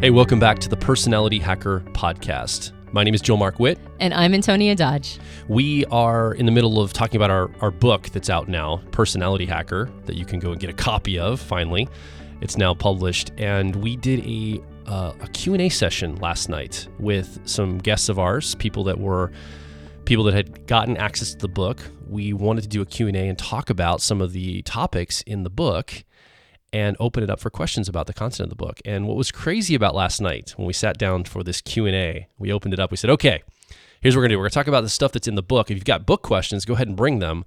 Hey, welcome back to the Personality Hacker Podcast. My name is Joel Mark Witt. And I'm Antonia Dodge. We are in the middle of talking about our book that's out now, Personality Hacker, that you can go and get a copy of, finally. It's now published. And we did a Q&A session last night with some guests of ours, people that had gotten access to the book. We wanted to do a Q&A and talk about some of the topics in the book and open it up for questions about the content of the book. And what was crazy about last night when we sat down for this Q&A, we opened it up. We said, okay, here's what we're going to do. We're going to talk about the stuff that's in the book. If you've got book questions, go ahead and bring them.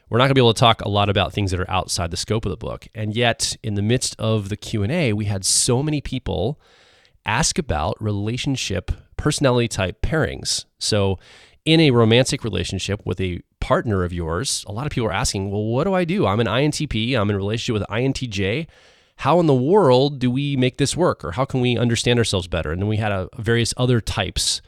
We're not going to be able to talk a lot about things that are outside the scope of the book. And yet, in the midst of the Q&A, we had so many people ask about relationship personality type pairings. So in a romantic relationship with a partner of yours, a lot of people are asking, well, what do I do? I'm an INTP. I'm in a relationship with an INTJ. How in the world do we make this work? Or how can we understand ourselves better? And then we had various other types,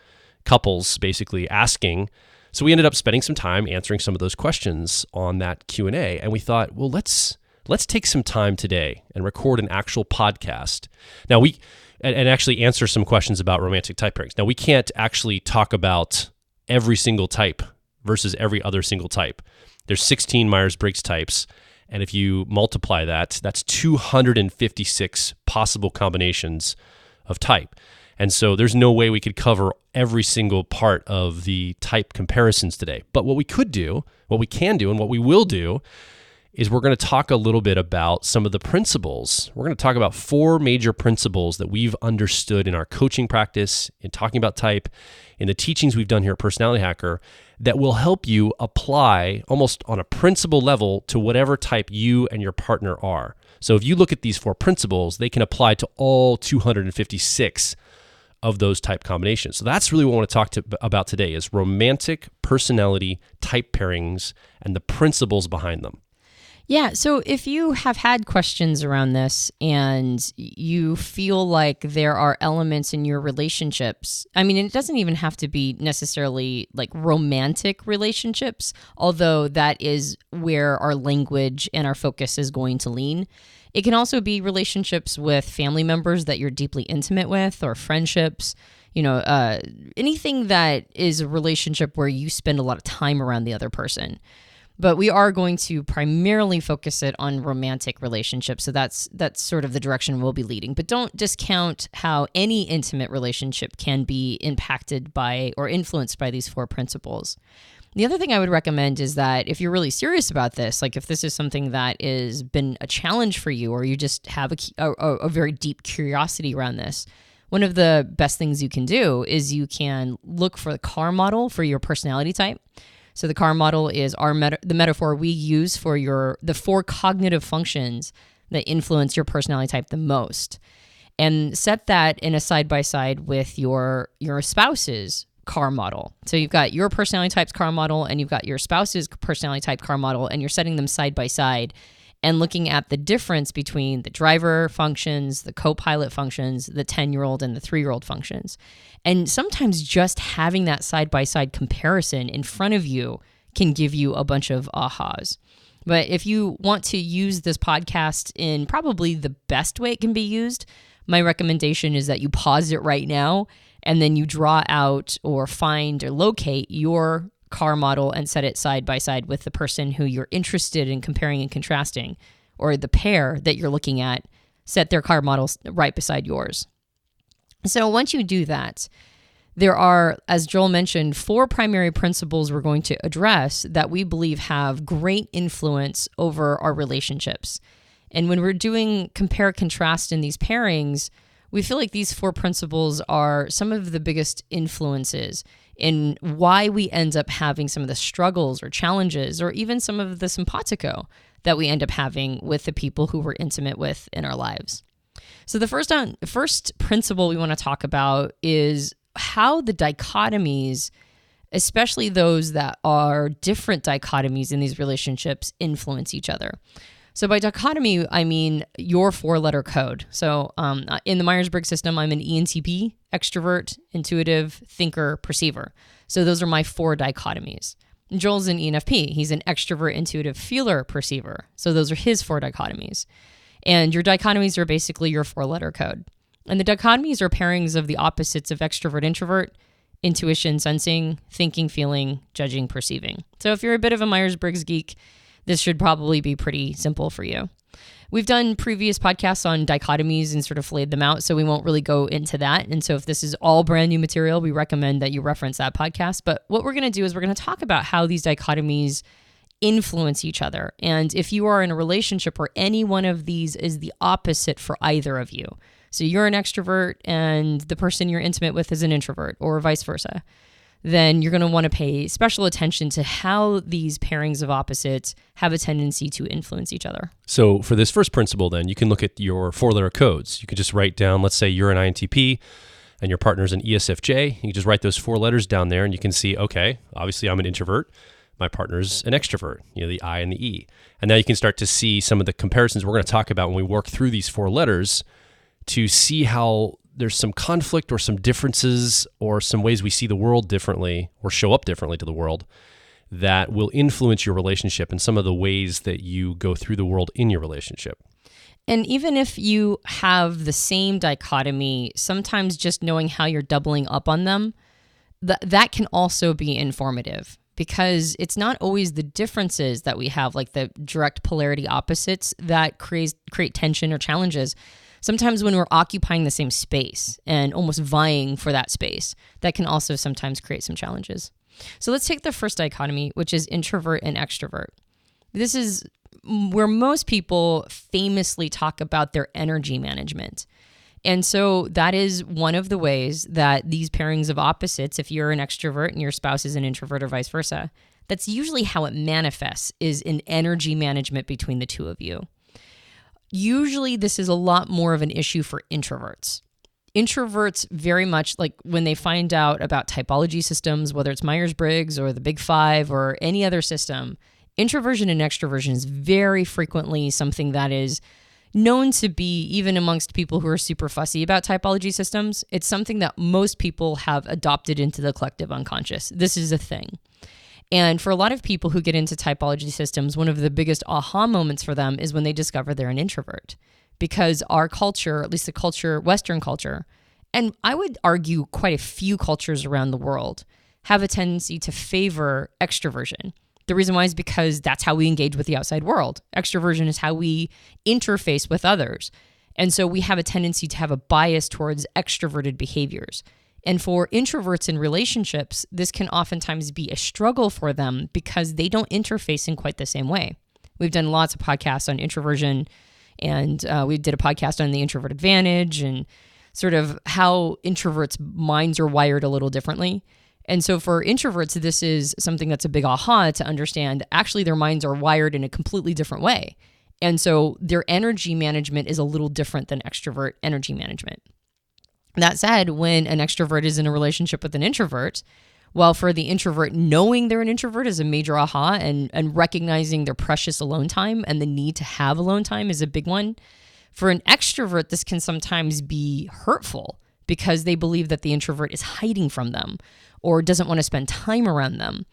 couples basically asking. So we ended up spending some time answering some of those questions on that Q&A. And we thought, well, let's take some time today and record an actual podcast. Now and actually answer some questions about romantic type pairings. Now we can't actually talk about every single type versus every other single type. There's 16 Myers-Briggs types, and if you multiply that, that's 256 possible combinations of type. And so there's no way we could cover every single part of the type comparisons today. But what we can do, and what we will do, is we're going to talk a little bit about some of the principles. We're going to talk about 4 major principles that we've understood in our coaching practice, in talking about type, in the teachings we've done here at Personality Hacker, that will help you apply almost on a principle level to whatever type you and your partner are. So if you look at these 4 principles, they can apply to all 256 of those type combinations. So that's really what I want to talk about today is romantic personality type pairings and the principles behind them. Yeah, so if you have had questions around this and you feel like there are elements in your relationships, I mean, it doesn't even have to be necessarily like romantic relationships, although that is where our language and our focus is going to lean. It can also be relationships with family members that you're deeply intimate with, or friendships, anything that is a relationship where you spend a lot of time around the other person. But we are going to primarily focus it on romantic relationships. So that's sort of the direction we'll be leading. But don't discount how any intimate relationship can be impacted by or influenced by these 4 principles. The other thing I would recommend is that if you're really serious about this, like if this is something that has been a challenge for you, or you just have a very deep curiosity around this, one of the best things you can do is you can look for the CAR model for your personality type. So the CAR model is the metaphor we use for the 4 cognitive functions that influence your personality type the most. And set that in a side-by-side with your spouse's CAR model. So you've got your personality type's CAR model and you've got your spouse's personality type CAR model, and you're setting them side by side and looking at the difference between the driver functions, the co-pilot functions, the 10-year-old and the 3-year-old functions. And sometimes just having that side-by-side comparison in front of you can give you a bunch of ahas. But if you want to use this podcast in probably the best way it can be used, my recommendation is that you pause it right now and then you draw out or find or locate your CAR model and set it side by side with the person who you're interested in comparing and contrasting, or the pair that you're looking at, set their CAR models right beside yours. So once you do that, there are, as Joel mentioned, 4 primary principles we're going to address that we believe have great influence over our relationships. And when we're doing compare contrast in these pairings, we feel like these 4 principles are some of the biggest influences in why we end up having some of the struggles or challenges, or even some of the simpatico that we end up having with the people who we're intimate with in our lives. So the first principle we want to talk about is how the dichotomies, especially those that are different dichotomies in these relationships, influence each other. So by dichotomy, I mean your 4-letter code. So in the Myers-Briggs system, I'm an ENTP, extrovert, intuitive, thinker, perceiver. So those are my 4 dichotomies. Joel's an ENFP. He's an extrovert, intuitive, feeler, perceiver. So those are his 4 dichotomies. And your dichotomies are basically your 4-letter code. And the dichotomies are pairings of the opposites of extrovert, introvert: intuition, sensing; thinking, feeling; judging, perceiving. So if you're a bit of a Myers-Briggs geek, this should probably be pretty simple for you. We've done previous podcasts on dichotomies and sort of laid them out, so we won't really go into that. And so if this is all brand new material, we recommend that you reference that podcast. But what we're going to do is we're going to talk about how these dichotomies influence each other. And if you are in a relationship where any one of these is the opposite for either of you, so you're an extrovert and the person you're intimate with is an introvert, or vice versa, then you're going to want to pay special attention to how these pairings of opposites have a tendency to influence each other. So for this first principle, then, you can look at your 4-letter codes. You can just write down, let's say you're an INTP and your partner's an ESFJ. You can just write those 4 letters down there and you can see, okay, obviously I'm an introvert. My partner's an extrovert, the I and the E. And now you can start to see some of the comparisons we're going to talk about when we work through these 4 letters to see how there's some conflict or some differences or some ways we see the world differently or show up differently to the world that will influence your relationship and some of the ways that you go through the world in your relationship. And even if you have the same dichotomy, sometimes just knowing how you're doubling up on them, that can also be informative, because it's not always the differences that we have, like the direct polarity opposites, that create tension or challenges. Sometimes when we're occupying the same space and almost vying for that space, that can also sometimes create some challenges. So let's take the first dichotomy, which is introvert and extrovert. This is where most people famously talk about their energy management. And so that is one of the ways that these pairings of opposites, if you're an extrovert and your spouse is an introvert or vice versa, that's usually how it manifests, is in energy management between the two of you. Usually this is a lot more of an issue for introverts. Introverts very much, like when they find out about typology systems, whether it's Myers-Briggs or the Big Five or any other system, introversion and extroversion is very frequently something that is known to be, even amongst people who are super fussy about typology systems, it's something that most people have adopted into the collective unconscious. This is a thing. And for a lot of people who get into typology systems, one of the biggest aha moments for them is when they discover they're an introvert. Because our culture, at least the culture, Western culture, and I would argue quite a few cultures around the world, have a tendency to favor extroversion. The reason why is because that's how we engage with the outside world. Extroversion is how we interface with others. And so we have a tendency to have a bias towards extroverted behaviors. And for introverts in relationships, this can oftentimes be a struggle for them because they don't interface in quite the same way. We've done lots of podcasts on introversion, and we did a podcast on the introvert advantage and sort of how introverts' minds are wired a little differently. And so for introverts, this is something that's a big aha to understand. Actually, their minds are wired in a completely different way. And so their energy management is a little different than extrovert energy management. That said, when an extrovert is in a relationship with an introvert, well, for the introvert, knowing they're an introvert is a major aha, and recognizing their precious alone time and the need to have alone time is a big one. For an extrovert, this can sometimes be hurtful because they believe that the introvert is hiding from them or doesn't want to spend time around them.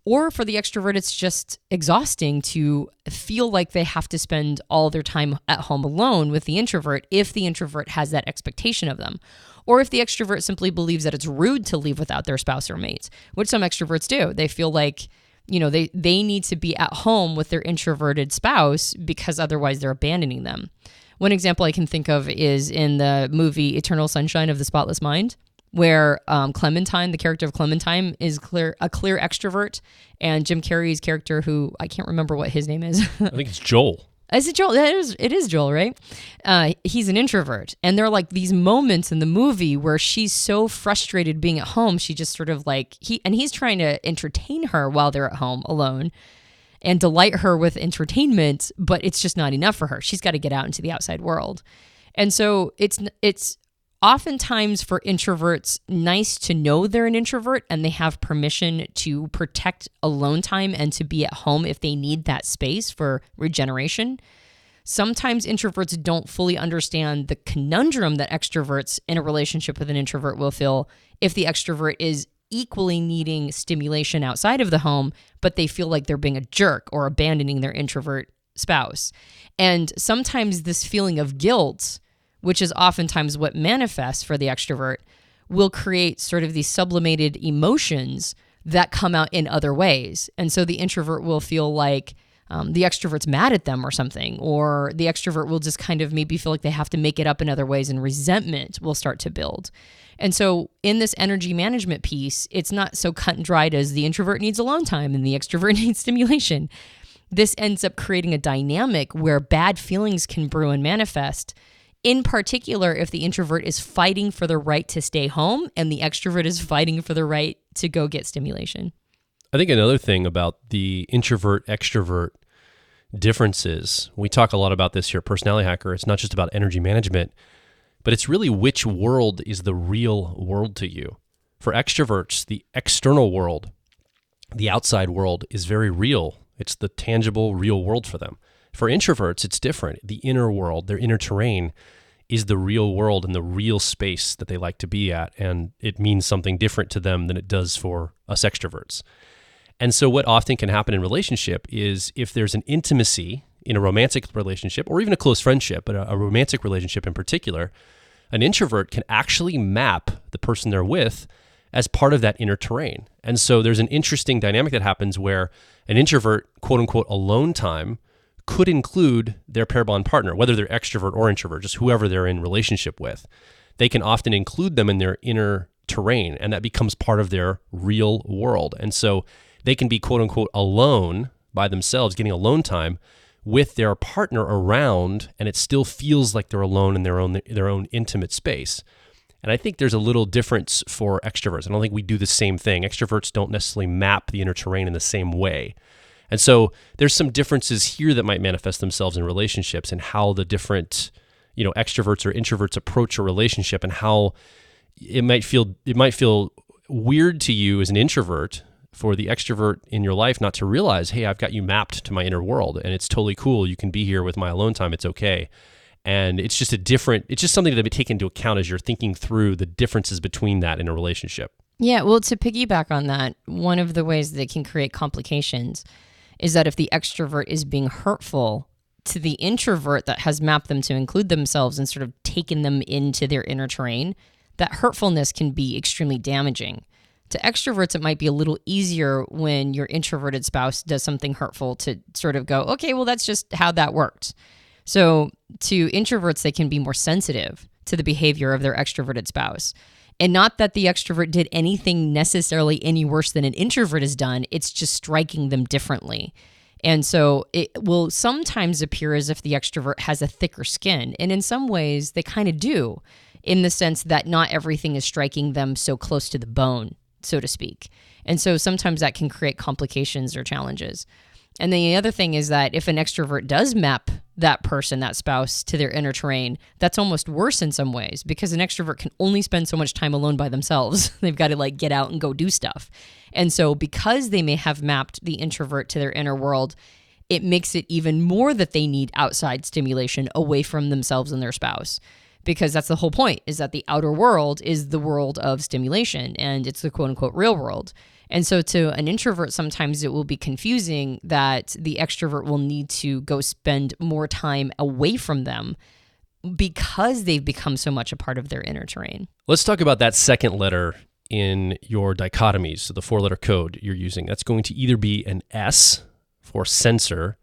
Or for the extrovert, it's just exhausting to feel like they have to spend all their time at home alone with the introvert if the introvert has that expectation of them. Or if the extrovert simply believes that it's rude to leave without their spouse or mates, which some extroverts do. They feel like, they need to be at home with their introverted spouse because otherwise they're abandoning them. One example I can think of is in the movie Eternal Sunshine of the Spotless Mind, where Clementine, the character of Clementine, is a clear extrovert, and Jim Carrey's character, who I can't remember what his name is. I think it's Joel. Is it Joel? It is Joel, right? He's an introvert. And there are like these moments in the movie where she's so frustrated being at home, she just sort of like, he's trying to entertain her while they're at home alone and delight her with entertainment, but it's just not enough for her. She's got to get out into the outside world. And so it's oftentimes for introverts nice to know they're an introvert and they have permission to protect alone time and to be at home if they need that space for regeneration. Sometimes introverts don't fully understand the conundrum that extroverts in a relationship with an introvert will feel if the extrovert is equally needing stimulation outside of the home, but they feel like they're being a jerk or abandoning their introvert spouse. And sometimes this feeling of guilt which is oftentimes what manifests for the extrovert, will create sort of these sublimated emotions that come out in other ways. And so the introvert will feel like the extrovert's mad at them or something, or the extrovert will just kind of maybe feel like they have to make it up in other ways, and resentment will start to build. And so in this energy management piece, it's not so cut and dried as the introvert needs alone time and the extrovert needs stimulation. This ends up creating a dynamic where bad feelings can brew and manifest, in particular if the introvert is fighting for the right to stay home and the extrovert is fighting for the right to go get stimulation. I think another thing about the introvert-extrovert differences, we talk a lot about this here at Personality Hacker, it's not just about energy management, but it's really which world is the real world to you. For extroverts, the external world, the outside world, is very real. It's the tangible, real world for them. For introverts, it's different. The inner world, their inner terrain, is the real world and the real space that they like to be at, and it means something different to them than it does for us extroverts. And so what often can happen in relationship is if there's an intimacy in a romantic relationship, or even a close friendship, but a romantic relationship in particular, an introvert can actually map the person they're with as part of that inner terrain. And so there's an interesting dynamic that happens where an introvert, quote unquote, alone time could include their pair bond partner, whether they're extrovert or introvert, just whoever they're in relationship with. They can often include them in their inner terrain, and that becomes part of their real world. And so they can be, quote unquote, alone by themselves, getting alone time with their partner around, and it still feels like they're alone in their own intimate space. And I think there's a little difference for extroverts. I don't think we do the same thing. Extroverts don't necessarily map the inner terrain in the same way. And so there's some differences here that might manifest themselves in relationships and how the different, extroverts or introverts approach a relationship, and how it might feel weird to you as an introvert for the extrovert in your life not to realize, hey, I've got you mapped to my inner world and it's totally cool. You can be here with my alone time. It's okay. And it's just something to take into account as you're thinking through the differences between that in a relationship. Yeah, well, to piggyback on that, one of the ways that can create complications is that if the extrovert is being hurtful to the introvert that has mapped them to include themselves and sort of taken them into their inner terrain, that hurtfulness can be extremely damaging. To extroverts, it might be a little easier when your introverted spouse does something hurtful to sort of go, okay, well, that's just how that worked. So to introverts, they can be more sensitive to the behavior of their extroverted spouse. And not that the extrovert did anything necessarily any worse than an introvert has done, it's just striking them differently. And so it will sometimes appear as if the extrovert has a thicker skin. And in some ways, they kind of do, in the sense that not everything is striking them so close to the bone, so to speak. And so sometimes that can create complications or challenges. And then the other thing is that if an extrovert does map that person, that spouse, to their inner terrain, that's almost worse in some ways, because an extrovert can only spend so much time alone by themselves. They've got to get out and go do stuff. And so because they may have mapped the introvert to their inner world, it makes it even more that they need outside stimulation away from themselves and their spouse. Because that's the whole point, is that the outer world is the world of stimulation, and it's the quote unquote real world. And so to an introvert, sometimes it will be confusing that the extrovert will need to go spend more time away from them because they've become so much a part of their inner terrain. Let's talk about that second letter in your dichotomies, so the 4-letter code you're using. That's going to either be an S for sensor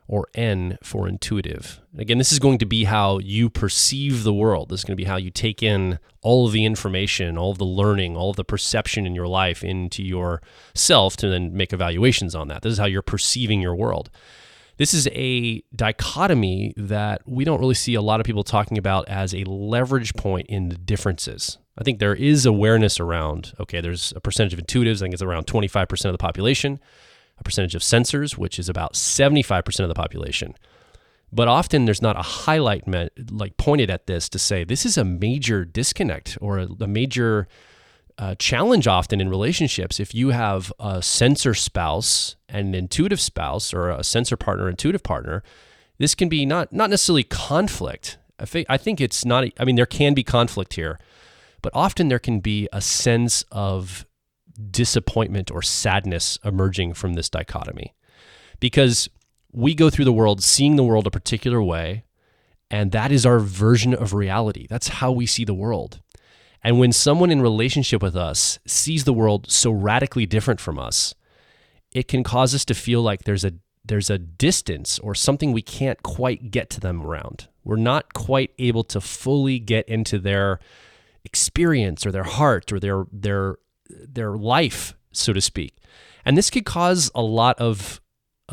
or N for intuitive. Again, this is going to be how you perceive the world. This is going to be how you take in all of the information, all of the learning, all of the perception in your life into yourself to then make evaluations on that. This is how you're perceiving your world. This is a dichotomy that we don't really see a lot of people talking about as a leverage point in the differences. I think there is awareness around, okay, there's a percentage of intuitives, I think it's around 25% of the population, a percentage of sensors, which is about 75% of the population. But often there's not a highlight pointed at this to say this is a major disconnect or a major challenge often in relationships. If you have a sensor spouse and an intuitive spouse, or a sensor partner, intuitive partner, this can be not necessarily conflict. I think it's not, there can be conflict here, but often there can be a sense of disappointment or sadness emerging from this dichotomy, because we go through the world seeing the world a particular way, And that is our version of reality. That's how we see the world. And when someone in relationship with us sees the world so radically different from us, it can cause us to feel like there's a distance or something we can't quite get to them around. We're not quite able to fully get into their experience or their heart or their life, so to speak. And this could cause a lot of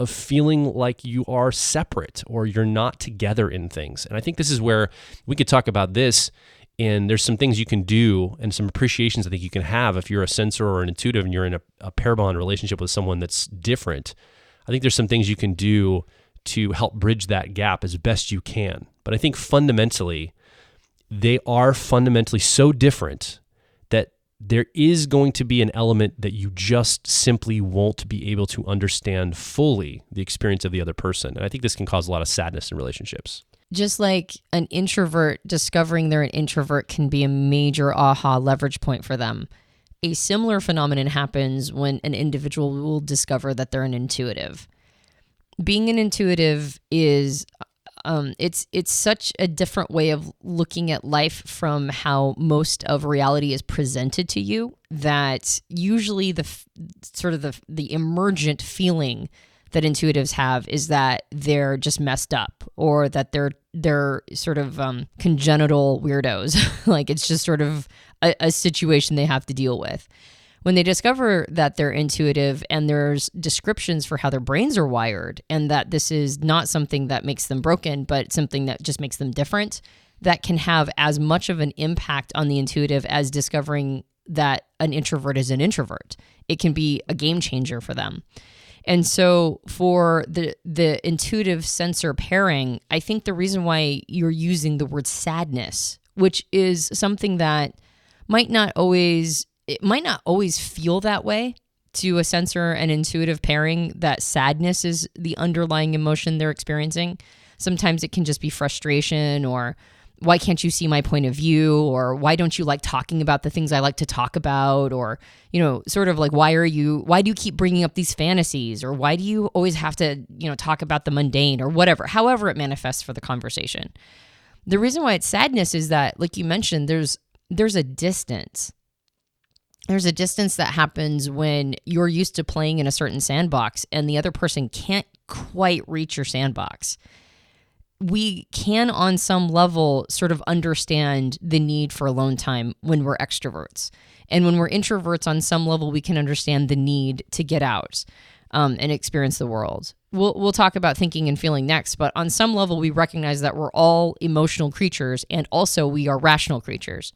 feeling like you are separate or you're not together in things. And I think this is where we could talk about this. And there's some things you can do and some appreciations I think you can have if you're a sensor or an intuitive and you're in a pair bond relationship with someone that's different. I think there's some things you can do to help bridge that gap as best you can. But I think fundamentally, they are fundamentally so different that there is going to be an element that you just simply won't be able to understand fully the experience of the other person. And I think this can cause a lot of sadness in relationships. Just like an introvert discovering they're an introvert can be a major aha leverage point for them. A similar phenomenon happens when an individual will discover that they're an intuitive. Being an intuitive is it's such a different way of looking at life from how most of reality is presented to you that usually the emergent feeling that intuitives have is that they're just messed up or that they're sort of congenital weirdos. Like it's just sort of a situation they have to deal with. When they discover that they're intuitive and there's descriptions for how their brains are wired and that this is not something that makes them broken, but something that just makes them different, that can have as much of an impact on the intuitive as discovering that an introvert is an introvert. It can be a game changer for them. And so for the intuitive sensor pairing, I think the reason why you're using the word sadness, which is something that might not always feel that way to a sensor and intuitive pairing, that sadness is the underlying emotion they're experiencing. Sometimes it can just be frustration or why can't you see my point of view? Or why don't you like talking about the things I like to talk about? Or, sort of like, why do you keep bringing up these fantasies? Or why do you always have to, talk about the mundane or whatever, however it manifests for the conversation. The reason why it's sadness is that, like you mentioned, there's a distance. There's a distance that happens when you're used to playing in a certain sandbox and the other person can't quite reach your sandbox. We can, on some level, sort of understand the need for alone time when we're extroverts. And when we're introverts, on some level, we can understand the need to get out and experience the world. We'll talk about thinking and feeling next, but on some level, we recognize that we're all emotional creatures and also we are rational creatures.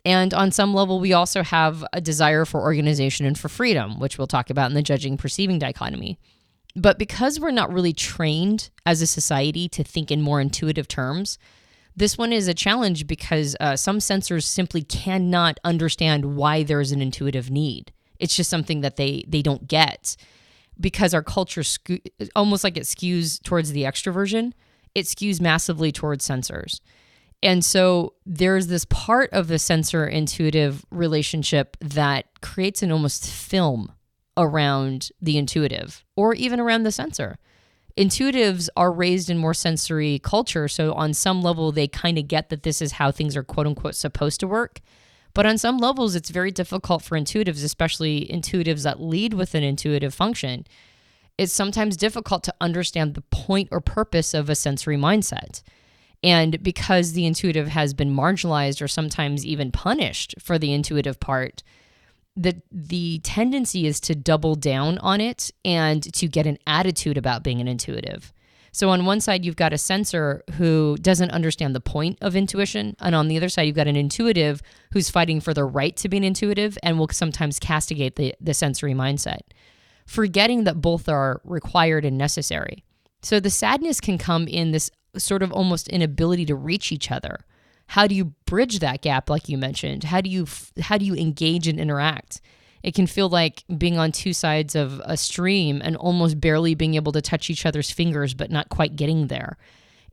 And on some level, we also have a desire for organization and for freedom, which we'll talk about in the judging-perceiving dichotomy. But because we're not really trained as a society to think in more intuitive terms, this one is a challenge because some sensors simply cannot understand why there's an intuitive need. It's just something that they don't get because our culture, almost like it skews towards the extroversion, it skews massively towards sensors. And so there's this part of the sensor-intuitive relationship that creates an almost film around the intuitive or even around the sensor. Intuitives are raised in more sensory culture, so on some level they kind of get that this is how things are quote-unquote supposed to work. But on some levels it's very difficult for intuitives, especially intuitives that lead with an intuitive function. It's sometimes difficult to understand the point or purpose of a sensory mindset. And because the intuitive has been marginalized or sometimes even punished for the intuitive part, the tendency is to double down on it and to get an attitude about being an intuitive. So on one side, you've got a sensor who doesn't understand the point of intuition. And on the other side, you've got an intuitive who's fighting for the right to be an intuitive and will sometimes castigate the sensory mindset, forgetting that both are required and necessary. So the sadness can come in this sort of almost inability to reach each other. How do you bridge that gap, like you mentioned? How do you engage and interact? It can feel like being on two sides of a stream and almost barely being able to touch each other's fingers, but not quite getting there.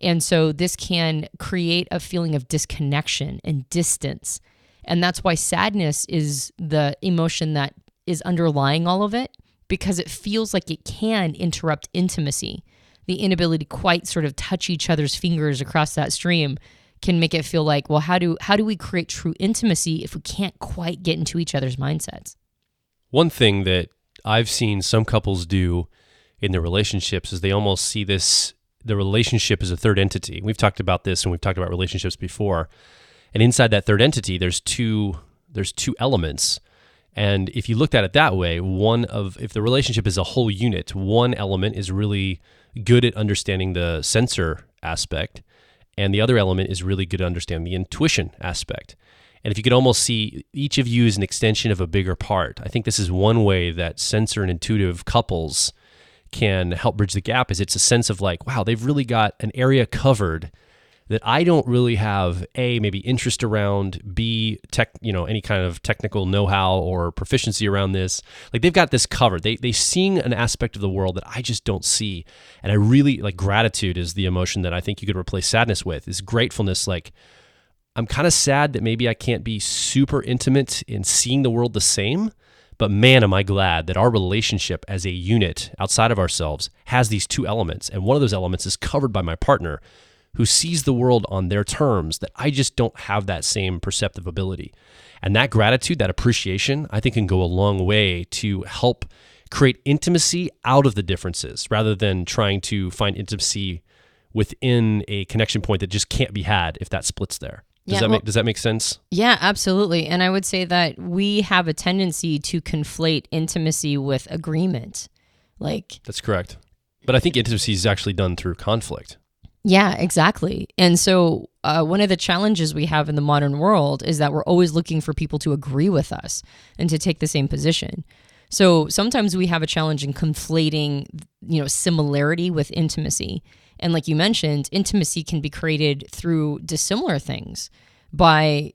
And so this can create a feeling of disconnection and distance. And that's why sadness is the emotion that is underlying all of it, because it feels like it can interrupt intimacy. the inability to quite sort of touch each other's fingers across that stream can make it feel like, well, how do we create true intimacy if we can't quite get into each other's mindsets? One thing that I've seen some couples do in their relationships is they almost see the relationship as a third entity. We've talked about this and we've talked about relationships before. And inside that third entity, there's two elements. And if you looked at it that way, if the relationship is a whole unit, one element is really good at understanding the sensor aspect, and the other element is really good at understanding the intuition aspect. And if you could almost see each of you as an extension of a bigger part, I think this is one way that sensor and intuitive couples can help bridge the gap. Is it's a sense of like, wow, they've really got an area covered that I don't really have A, maybe interest around, B, any kind of technical know-how or proficiency around this. Like they've got this covered. They seeing an aspect of the world that I just don't see. And I really like gratitude is the emotion that I think you could replace sadness with, is gratefulness. Like I'm kind of sad that maybe I can't be super intimate in seeing the world the same, but man, am I glad that our relationship as a unit outside of ourselves has these two elements. And one of those elements is covered by my partner, who sees the world on their terms that I just don't have that same perceptive ability. And that gratitude, that appreciation, I think can go a long way to help create intimacy out of the differences rather than trying to find intimacy within a connection point that just can't be had if that splits there. Does that make sense? Yeah, absolutely. And I would say that we have a tendency to conflate intimacy with agreement. That's correct. But I think intimacy is actually done through conflict. Yeah, exactly. And so one of the challenges we have in the modern world is that we're always looking for people to agree with us and to take the same position. So sometimes we have a challenge in conflating, similarity with intimacy. And like you mentioned, intimacy can be created through dissimilar things by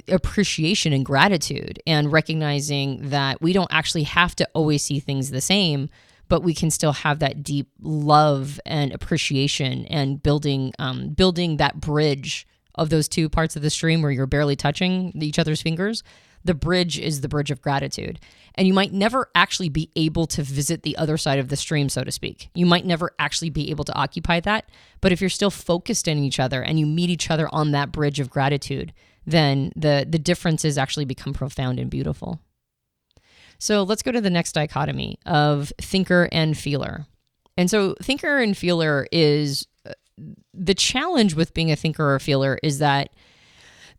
appreciation and gratitude, and recognizing that we don't actually have to always see things the same, but we can still have that deep love and appreciation, and building that bridge of those two parts of the stream where you're barely touching each other's fingers. The bridge is the bridge of gratitude. And you might never actually be able to visit the other side of the stream, so to speak. You might never actually be able to occupy that. But if you're still focused on each other and you meet each other on that bridge of gratitude, then the differences actually become profound and beautiful. So let's go to the next dichotomy of thinker and feeler. And so thinker and feeler is the challenge with being a thinker or feeler is that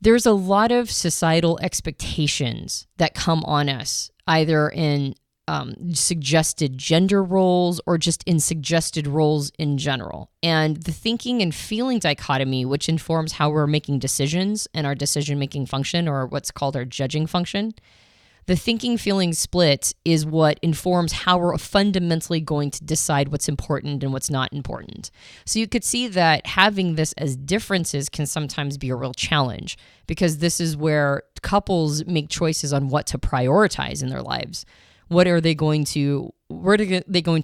there's a lot of societal expectations that come on us, either in suggested gender roles or just in suggested roles in general. And the thinking and feeling dichotomy, which informs how we're making decisions and our decision-making function, or what's called our judging function, the thinking-feeling split is what informs how we're fundamentally going to decide what's important and what's not important. So you could see that having this as differences can sometimes be a real challenge, because this is where couples make choices on what to prioritize in their lives. Where are they going to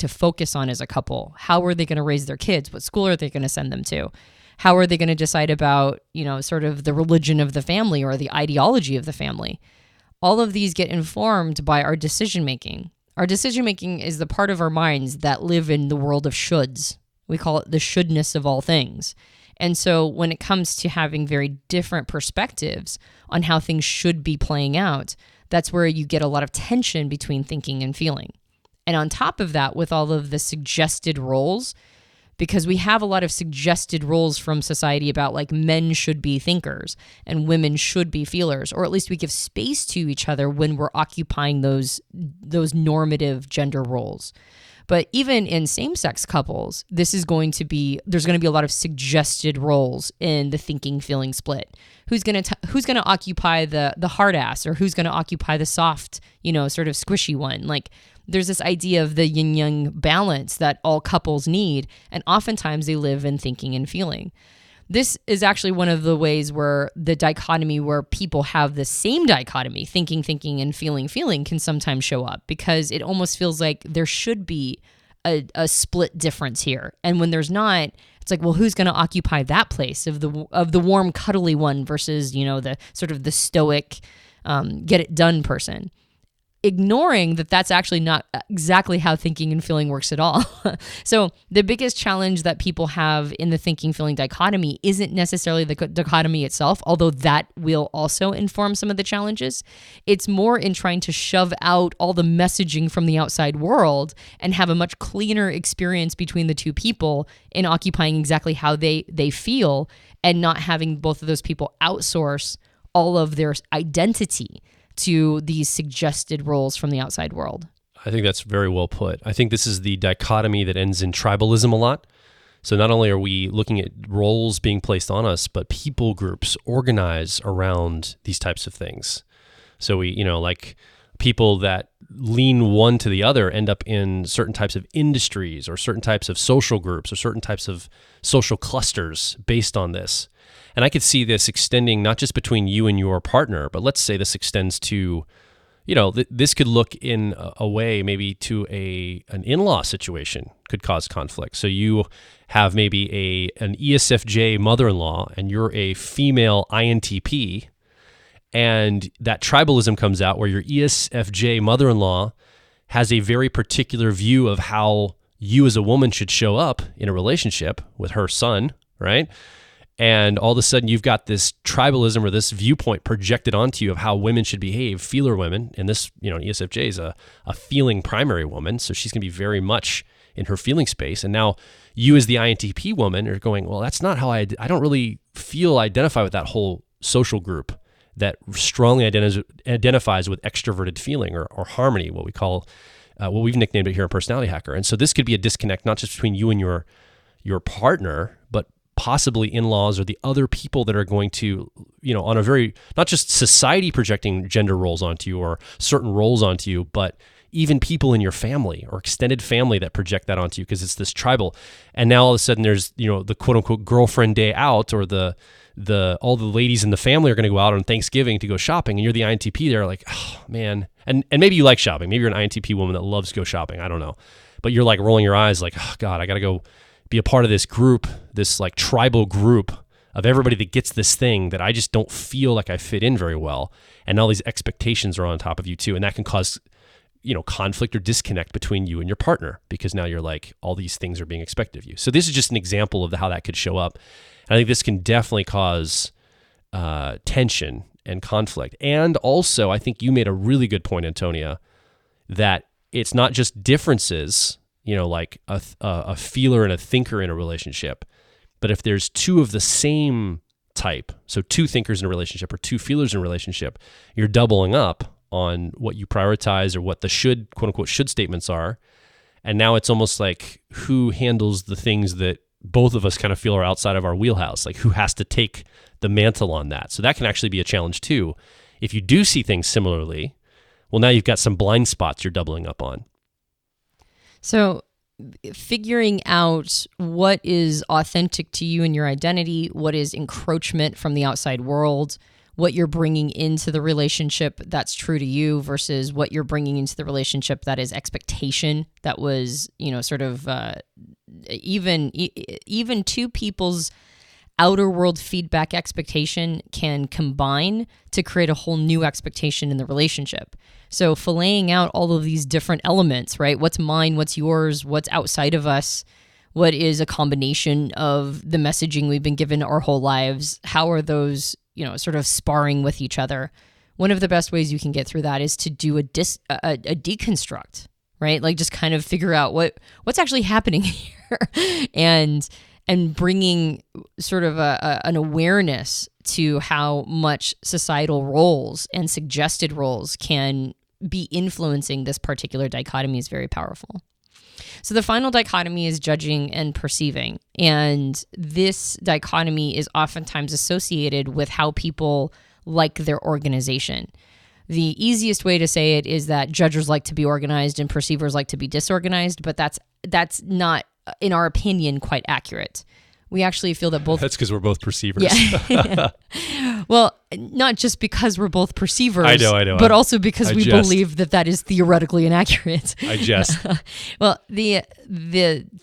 focus on as a couple? How are they going to raise their kids? What school are they going to send them to? How are they going to decide about, sort of the religion of the family or the ideology of the family? All of these get informed by our decision-making. Our decision-making is the part of our minds that live in the world of shoulds. We call it the shouldness of all things. And so when it comes to having very different perspectives on how things should be playing out, that's where you get a lot of tension between thinking and feeling. And on top of that, with all of the suggested roles, because we have a lot of suggested roles from society about like men should be thinkers and women should be feelers, or at least we give space to each other when we're occupying those normative gender roles. But even in same-sex couples, there's going to be a lot of suggested roles in the thinking-feeling split. Who's going to occupy the hard ass, or who's going to occupy the soft, sort of squishy one? Like, there's this idea of the yin-yang balance that all couples need, and oftentimes they live in thinking and feeling. This is actually one of the ways where the dichotomy, where people have the same dichotomy, thinking, and feeling, can sometimes show up, because it almost feels like there should be a split difference here. And when there's not, it's like, well, who's going to occupy that place of the warm, cuddly one versus, the sort of the stoic, get it done person? ignoring that that's actually not exactly how thinking and feeling works at all. So the biggest challenge that people have in the thinking feeling dichotomy isn't necessarily the dichotomy itself, although that will also inform some of the challenges. It's more in trying to shove out all the messaging from the outside world and have a much cleaner experience between the two people in occupying exactly how they feel, and not having both of those people outsource all of their identity to these suggested roles from the outside world. I think that's very well put. I think this is the dichotomy that ends in tribalism a lot. So not only are we looking at roles being placed on us, but people groups organize around these types of things. So we, like people that lean one to the other end up in certain types of industries or certain types of social groups or certain types of social clusters based on this. And I could see this extending not just between you and your partner, but let's say this extends to, this could look in a way maybe to an in-law situation could cause conflict. So you have maybe an ESFJ mother-in-law and you're a female INTP, and that tribalism comes out where your ESFJ mother-in-law has a very particular view of how you as a woman should show up in a relationship with her son, right? And all of a sudden you've got this tribalism or this viewpoint projected onto you of how women should behave, feeler women. And this, ESFJ is a feeling primary woman. So she's going to be very much in her feeling space. And now you as the INTP woman are going, well, that's not how I don't really identify with that whole social group that strongly identifies with extroverted feeling or harmony, what we call, what we've nicknamed it here in Personality Hacker. And so this could be a disconnect, not just between you and your partner, but possibly in-laws or the other people that are going to, on a very, not just society projecting gender roles onto you or certain roles onto you, but even people in your family or extended family that project that onto you because it's this tribal. And now all of a sudden there's, the quote unquote girlfriend day out, or all the ladies in the family are going to go out on Thanksgiving to go shopping, and you're the INTP. They're like, oh man. And maybe you like shopping. Maybe you're an INTP woman that loves to go shopping. I don't know. But you're like rolling your eyes like, oh God, I got to go be a part of this group, this like tribal group of everybody that gets this thing that I just don't feel like I fit in very well. And all these expectations are on top of you too. And that can cause, conflict or disconnect between you and your partner, because now you're like, all these things are being expected of you. So this is just an example of how that could show up. And I think this can definitely cause tension and conflict. And also, I think you made a really good point, Antonia, that it's not just differences, like a feeler and a thinker in a relationship, but if there's two of the same type, so two thinkers in a relationship or two feelers in a relationship, you're doubling up on what you prioritize or what the should, quote unquote, should statements are. And now it's almost like who handles the things that both of us kind of feel are outside of our wheelhouse, like who has to take the mantle on that. So that can actually be a challenge too. If you do see things similarly, well, now you've got some blind spots you're doubling up on. So figuring out what is authentic to you and your identity, what is encroachment from the outside world, what you're bringing into the relationship that's true to you versus what you're bringing into the relationship that is expectation, that was, even two people's outer world feedback expectation can combine to create a whole new expectation in the relationship. So filleting out all of these different elements, right? What's mine, what's yours, what's outside of us, what is a combination of the messaging we've been given our whole lives, how are those, sort of sparring with each other. One of the best ways you can get through that is to do a deconstruct, right? Like just kind of figure out what's actually happening here and bringing sort of an awareness to how much societal roles and suggested roles can be influencing this particular dichotomy is very powerful. So the final dichotomy is judging and perceiving. And this dichotomy is oftentimes associated with how people like their organization. The easiest way to say it is that judgers like to be organized and perceivers like to be disorganized, but that's not, in our opinion, quite accurate. We actually feel that both... That's because we're both perceivers. Yeah. Well, not just because we're both perceivers. I know. But also because we believe that is theoretically inaccurate. I jest. Well, the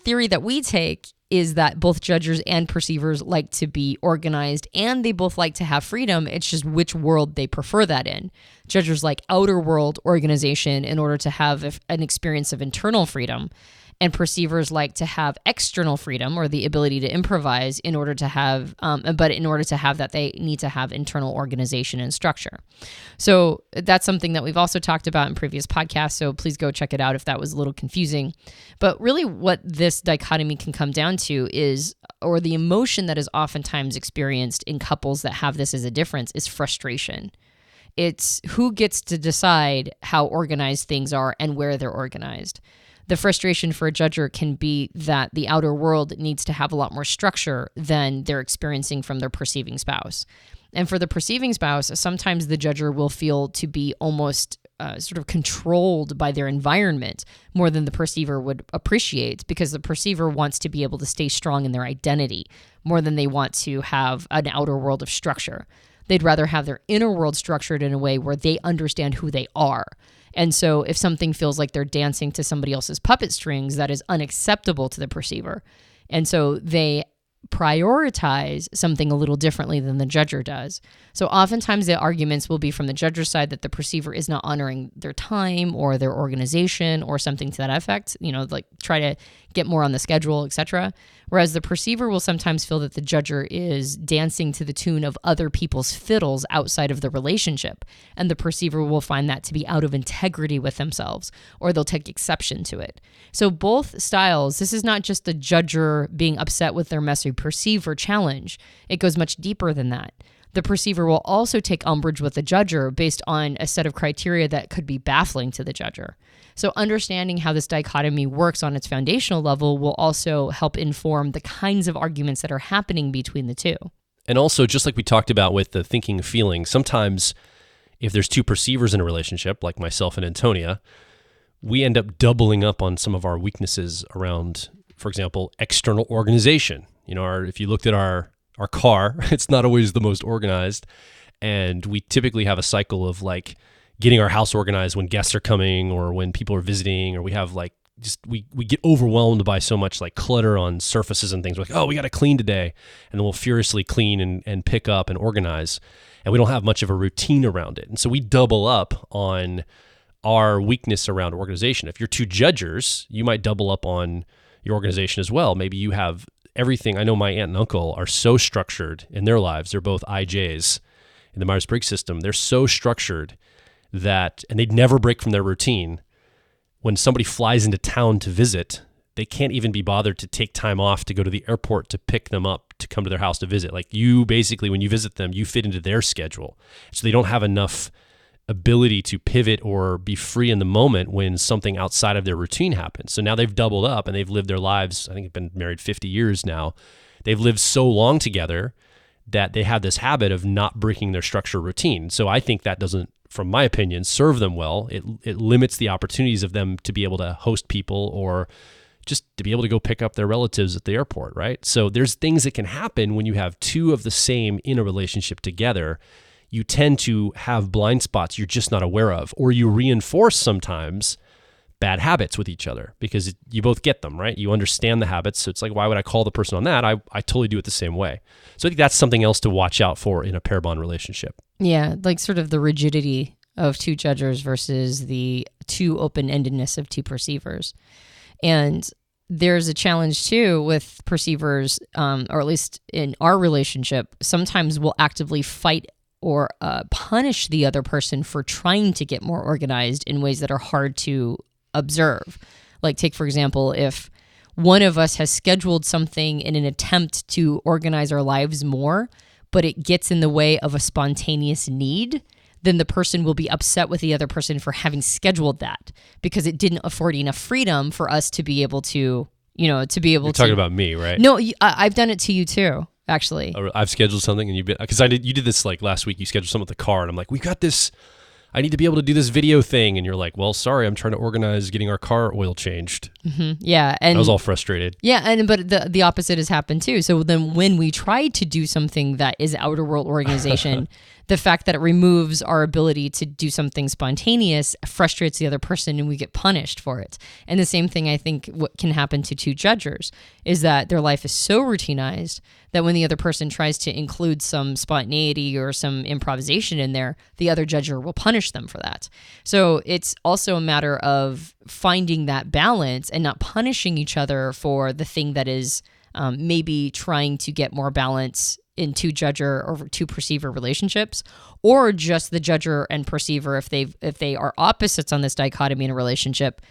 theory that we take is that both judgers and perceivers like to be organized, and they both like to have freedom. It's just which world they prefer that in. Judgers like outer world organization in order to have an experience of internal freedom, and perceivers like to have external freedom or the ability to improvise in order to have, but in order to have that, they need to have internal organization and structure. So that's something that we've also talked about in previous podcasts. So please go check it out if that was a little confusing. But really what this dichotomy can come down to is, or the emotion that is oftentimes experienced in couples that have this as a difference, is frustration. It's who gets to decide how organized things are and where they're organized. The frustration for a judger can be that the outer world needs to have a lot more structure than they're experiencing from their perceiving spouse. And for the perceiving spouse, sometimes the judger will feel to be almost sort of controlled by their environment more than the perceiver would appreciate, because the perceiver wants to be able to stay strong in their identity more than they want to have an outer world of structure. They'd rather have their inner world structured in a way where they understand who they are. And so if something feels like they're dancing to somebody else's puppet strings, that is unacceptable to the perceiver. And so they prioritize something a little differently than the judger does. So oftentimes the arguments will be from the judger's side that the perceiver is not honoring their time or their organization or something to that effect, like try to get more on the schedule, etc. Whereas the perceiver will sometimes feel that the judger is dancing to the tune of other people's fiddles outside of the relationship. And the perceiver will find that to be out of integrity with themselves, or they'll take exception to it. So both styles, this is not just the judger being upset with their messy perceiver challenge. It goes much deeper than that. The perceiver will also take umbrage with the judger based on a set of criteria that could be baffling to the judger. So understanding how this dichotomy works on its foundational level will also help inform the kinds of arguments that are happening between the two. And also, just like we talked about with the thinking and feeling, sometimes if there's two perceivers in a relationship, like myself and Antonia, we end up doubling up on some of our weaknesses around, for example, external organization. If you looked at our car, it's not always the most organized. And we typically have a cycle of like getting our house organized when guests are coming or when people are visiting, or we have like we get overwhelmed by so much like clutter on surfaces and things. We're like, oh, we got to clean today. And then we'll furiously clean and pick up and organize. And we don't have much of a routine around it. And so we double up on our weakness around organization. If you're two judgers, you might double up on your organization as well. Maybe you have everything. I know my aunt and uncle are so structured in their lives. They're both IJs in the Myers-Briggs system. They're so structured that, and they'd never break from their routine. When somebody flies into town to visit, they can't even be bothered to take time off to go to the airport to pick them up to come to their house to visit. Like you basically, when you visit them, you fit into their schedule. So they don't have enough ability to pivot or be free in the moment when something outside of their routine happens. So now they've doubled up and they've lived their lives. I think they've been married 50 years now. They've lived so long together that they have this habit of not breaking their structure routine. So I think that doesn't, from my opinion, serve them well. It limits the opportunities of them to be able to host people or just to be able to go pick up their relatives at the airport, right? So there's things that can happen when you have two of the same in a relationship together. You tend to have blind spots you're just not aware of, or you reinforce sometimes bad habits with each other because you both get them, right? You understand the habits. So it's like, why would I call the person on that? I totally do it the same way. So I think that's something else to watch out for in a pair bond relationship. Yeah, like sort of the rigidity of two judgers versus the too open-endedness of two perceivers. And there's a challenge too with perceivers, or at least in our relationship, sometimes we'll actively fight or punish the other person for trying to get more organized in ways that are hard to observe. Like take, for example, if one of us has scheduled something in an attempt to organize our lives more, but it gets in the way of a spontaneous need, then the person will be upset with the other person for having scheduled that because it didn't afford enough freedom for us to be able to, You're talking about me, right? No, I've done it to you too. Actually, I've scheduled something, and you did this like last week. You scheduled something with the car, and I'm like, we got this. I need to be able to do this video thing, and you're like, well, sorry, I'm trying to organize getting our car oil changed. Mm-hmm. Yeah, and I was all frustrated. Yeah, but the opposite has happened too. So then, when we try to do something that is outer world organization, The fact that it removes our ability to do something spontaneous frustrates the other person and we get punished for it. And the same thing I think what can happen to two judgers is that their life is so routinized that when the other person tries to include some spontaneity or some improvisation in there, the other judger will punish them for that. So it's also a matter of finding that balance and not punishing each other for the thing that is maybe trying to get more balance in two judger or two perceiver relationships, or just the judger and perceiver if they are opposites on this dichotomy in a relationship,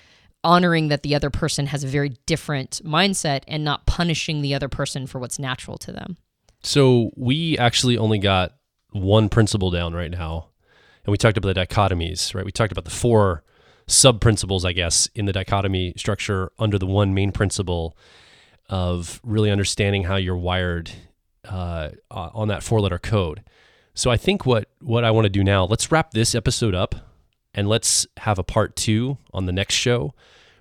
honoring that the other person has a very different mindset and not punishing the other person for what's natural to them. So we actually only got one principle down right now, and we talked about the dichotomies, right? We talked about the 4 sub-principles, I guess, in the dichotomy structure under the one main principle of really understanding how you're wired on that 4-letter code. So I think what I want to do now, let's wrap this episode up and let's have a part 2 on the next show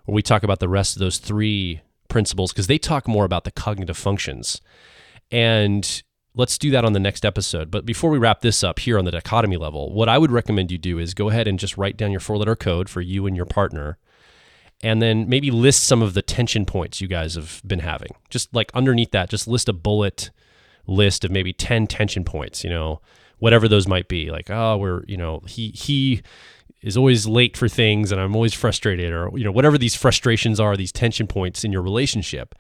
where we talk about the rest of those 3 principles, because they talk more about the cognitive functions. And let's do that on the next episode. But before we wrap this up here on the dichotomy level, what I would recommend you do is go ahead and just write down your 4-letter code for you and your partner, and then maybe list some of the tension points you guys have been having. Just like underneath that, just list a bullet list of maybe 10 tension points, whatever those might be. Like, oh, he is always late for things and I'm always frustrated, or, whatever these frustrations are, these tension points in your relationship.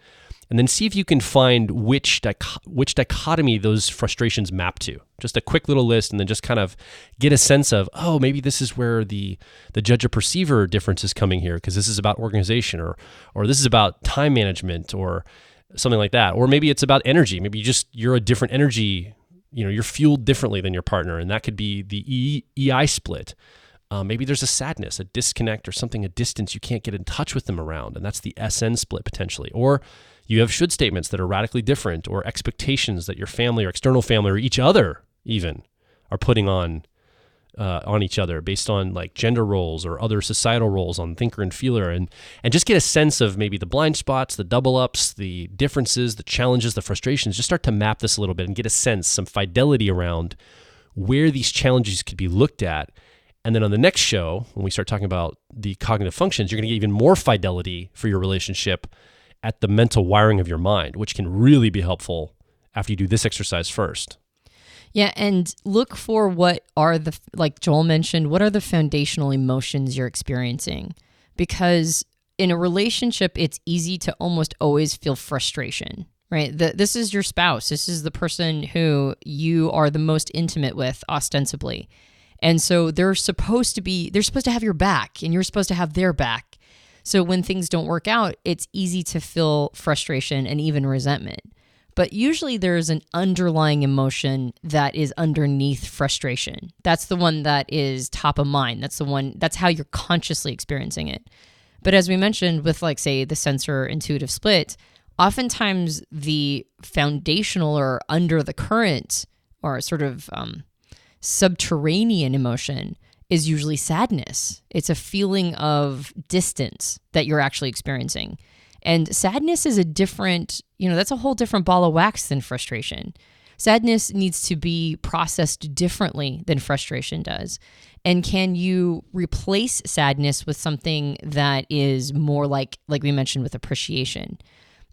And then see if you can find which dichotomy those frustrations map to. Just a quick little list, and then just kind of get a sense of, oh, maybe this is where the judge-perceiver difference is coming here, because this is about organization, or this is about time management, or something like that. Or maybe it's about energy. Maybe you're a different energy, you're fueled differently than your partner, and that could be the EI split. Maybe there's a sadness, a disconnect, or something, a distance you can't get in touch with them around, and that's the SN split potentially. Or you have should statements that are radically different, or expectations that your family or external family or each other even are putting on each other based on like gender roles or other societal roles on thinker and feeler, and just get a sense of maybe the blind spots, the double ups, the differences, the challenges, the frustrations. Just start to map this a little bit and get a sense, some fidelity around where these challenges could be looked at. And then on the next show, when we start talking about the cognitive functions, you're going to get even more fidelity for your relationship at the mental wiring of your mind, which can really be helpful after you do this exercise first. Yeah, and look for what are like Joel mentioned, what are the foundational emotions you're experiencing? Because in a relationship, it's easy to almost always feel frustration, right? This is your spouse. This is the person who you are the most intimate with, ostensibly. And so they're supposed to have your back, and you're supposed to have their back. So when things don't work out, it's easy to feel frustration and even resentment. But usually there's an underlying emotion that is underneath frustration. That's the one that is top of mind. That's how you're consciously experiencing it. But as we mentioned with, like, say, the sensor intuitive split, oftentimes the foundational or under the current or sort of subterranean emotion is usually sadness. It's a feeling of distance that you're actually experiencing. And sadness is a different, that's a whole different ball of wax than frustration. Sadness needs to be processed differently than frustration does. And can you replace sadness with something that is more like we mentioned, with appreciation?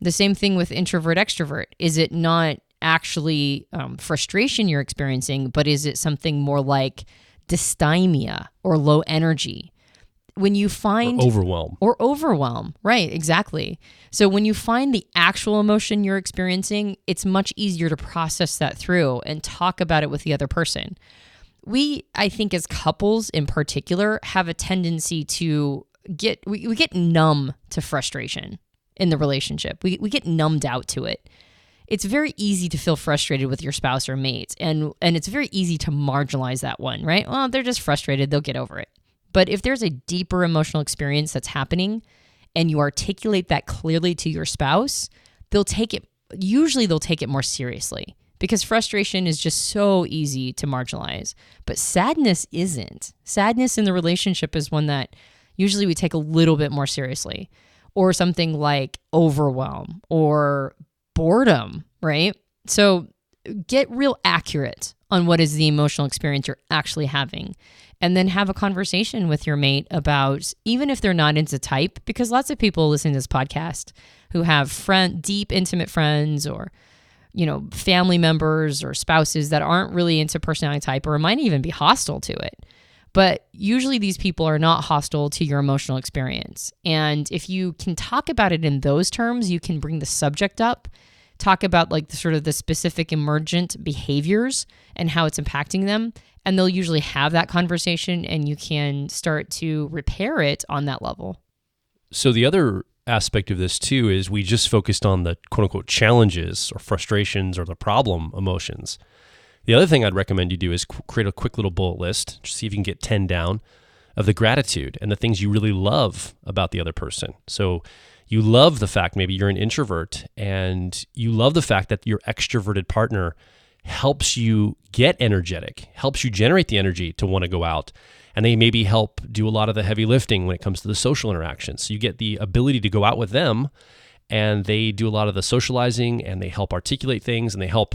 The same thing with introvert, extrovert. Is it not actually frustration you're experiencing, but is it something more like dysthymia or low energy? When you find overwhelm, right? Exactly. So when you find the actual emotion you're experiencing, it's much easier to process that through and talk about it with the other person. I think as couples in particular, have a tendency to we get numb to frustration in the relationship. We get numbed out to it. It's very easy to feel frustrated with your spouse or mate, and it's very easy to marginalize that one, right? Well, they're just frustrated, they'll get over it. But if there's a deeper emotional experience that's happening and you articulate that clearly to your spouse, they'll take it more seriously, because frustration is just so easy to marginalize. But sadness isn't. Sadness in the relationship is one that usually we take a little bit more seriously, or something like overwhelm or boredom, right? So get real accurate on what is the emotional experience you're actually having. And then have a conversation with your mate about, even if they're not into type, because lots of people listening to this podcast who have deep, intimate friends or, family members or spouses that aren't really into personality type or might even be hostile to it. But usually these people are not hostile to your emotional experience. And if you can talk about it in those terms, you can bring the subject up, talk about like the specific emergent behaviors and how it's impacting them. And they'll usually have that conversation and you can start to repair it on that level. So the other aspect of this too is we just focused on the quote unquote challenges or frustrations or the problem emotions. The other thing I'd recommend you do is create a quick little bullet list, just see if you can get 10 down, of the gratitude and the things you really love about the other person. So you love the fact maybe you're an introvert and you love the fact that your extroverted partner helps you get energetic, helps you generate the energy to want to go out. And they maybe help do a lot of the heavy lifting when it comes to the social interactions. So you get the ability to go out with them and they do a lot of the socializing and they help articulate things and they help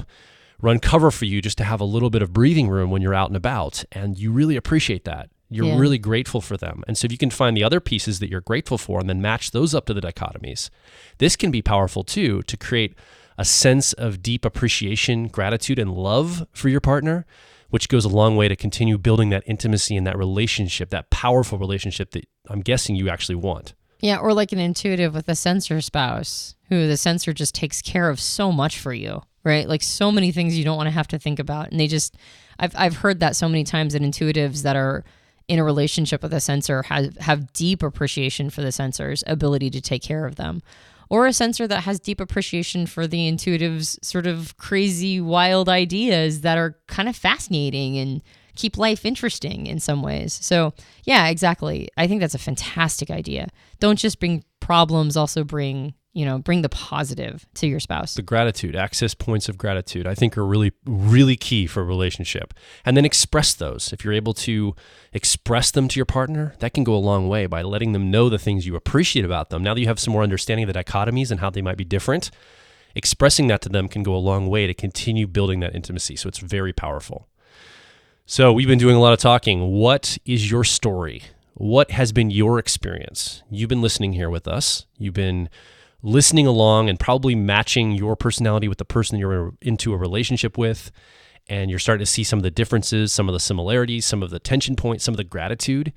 run cover for you just to have a little bit of breathing room when you're out and about. And you really appreciate that. You're really grateful for them. And so if you can find the other pieces that you're grateful for and then match those up to the dichotomies, this can be powerful too to create a sense of deep appreciation, gratitude, and love for your partner, which goes a long way to continue building that intimacy and that relationship, that powerful relationship that I'm guessing you actually want. Yeah, or like an intuitive with a sensor spouse, who the sensor just takes care of so much for you, right? Like so many things you don't want to have to think about. And I've heard that so many times that intuitives that are in a relationship with a sensor have deep appreciation for the sensor's ability to take care of them. Or a sensor that has deep appreciation for the intuitive's sort of crazy, wild ideas that are kind of fascinating and keep life interesting in some ways. So yeah, exactly. I think that's a fantastic idea. Don't just bring problems, also bring the positive to your spouse. The gratitude, access points of gratitude, I think are really, really key for a relationship. And then express those. If you're able to express them to your partner, that can go a long way by letting them know the things you appreciate about them. Now that you have some more understanding of the dichotomies and how they might be different, expressing that to them can go a long way to continue building that intimacy. So it's very powerful. So we've been doing a lot of talking. What is your story? What has been your experience? You've been listening here with us. You've been listening along and probably matching your personality with the person you're into a relationship with. And you're starting to see some of the differences, some of the similarities, some of the tension points, some of the gratitude.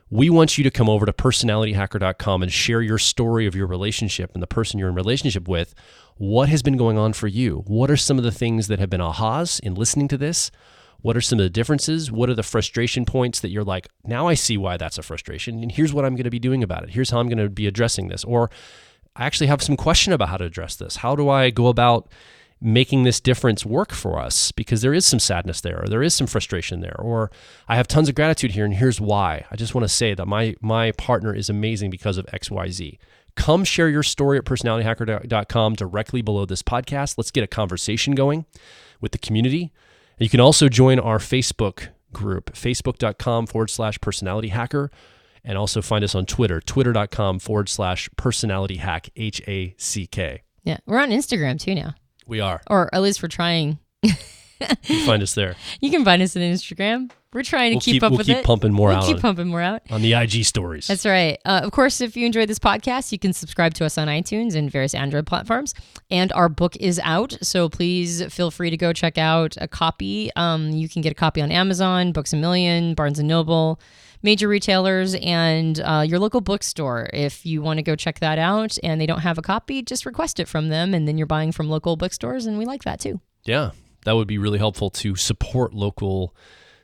We want you to come over to personalityhacker.com and share your story of your relationship and the person you're in relationship with. What has been going on for you? What are some of the things that have been ahas in listening to this? What are some of the differences? What are the frustration points that you're like, now I see why that's a frustration, and here's what I'm going to be doing about it. Here's how I'm going to be addressing this. Or I actually have some question about how to address this. How do I go about making this difference work for us? Because there is some sadness there, or there is some frustration there, or I have tons of gratitude here, and here's why. I just want to say that my partner is amazing because of X, Y, Z. Come share your story at personalityhacker.com directly below this podcast. Let's get a conversation going with the community. You can also join our Facebook group, facebook.com/personalityhacker, and also find us on Twitter, twitter.com/personalityhack, HACK. Yeah, we're on Instagram too now. We are. Or at least we're trying. You can find us there. You can find us on Instagram. We're trying to keep up with it. We'll keep pumping more out. Keep pumping more out. On the IG stories. That's right. Of course, if you enjoyed this podcast, you can subscribe to us on iTunes and various Android platforms. And our book is out, so please feel free to go check out a copy. You can get a copy on Amazon, Books A Million, Barnes & Noble, major retailers, and your local bookstore. If you want to go check that out and they don't have a copy, just request it from them, and then you're buying from local bookstores, and we like that too. Yeah, that would be really helpful to support local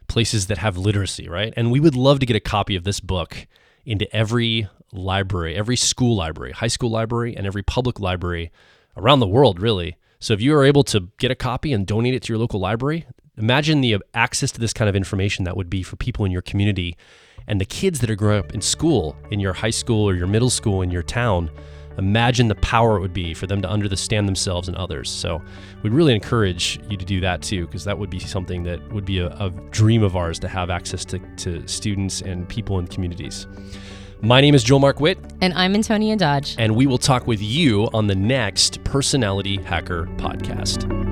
places that have literacy, right? And we would love to get a copy of this book into every library, every school library, high school library, and every public library around the world, really. So if you are able to get a copy and donate it to your local library, imagine the access to this kind of information that would be for people in your community and the kids that are growing up in school, in your high school or your middle school in your town. Imagine the power it would be for them to understand themselves and others. So we'd really encourage you to do that too, because that would be something that would be a dream of ours to have access to students and people in communities. My name is Joel Mark Witt. And I'm Antonia Dodge. And we will talk with you on the next Personality Hacker podcast.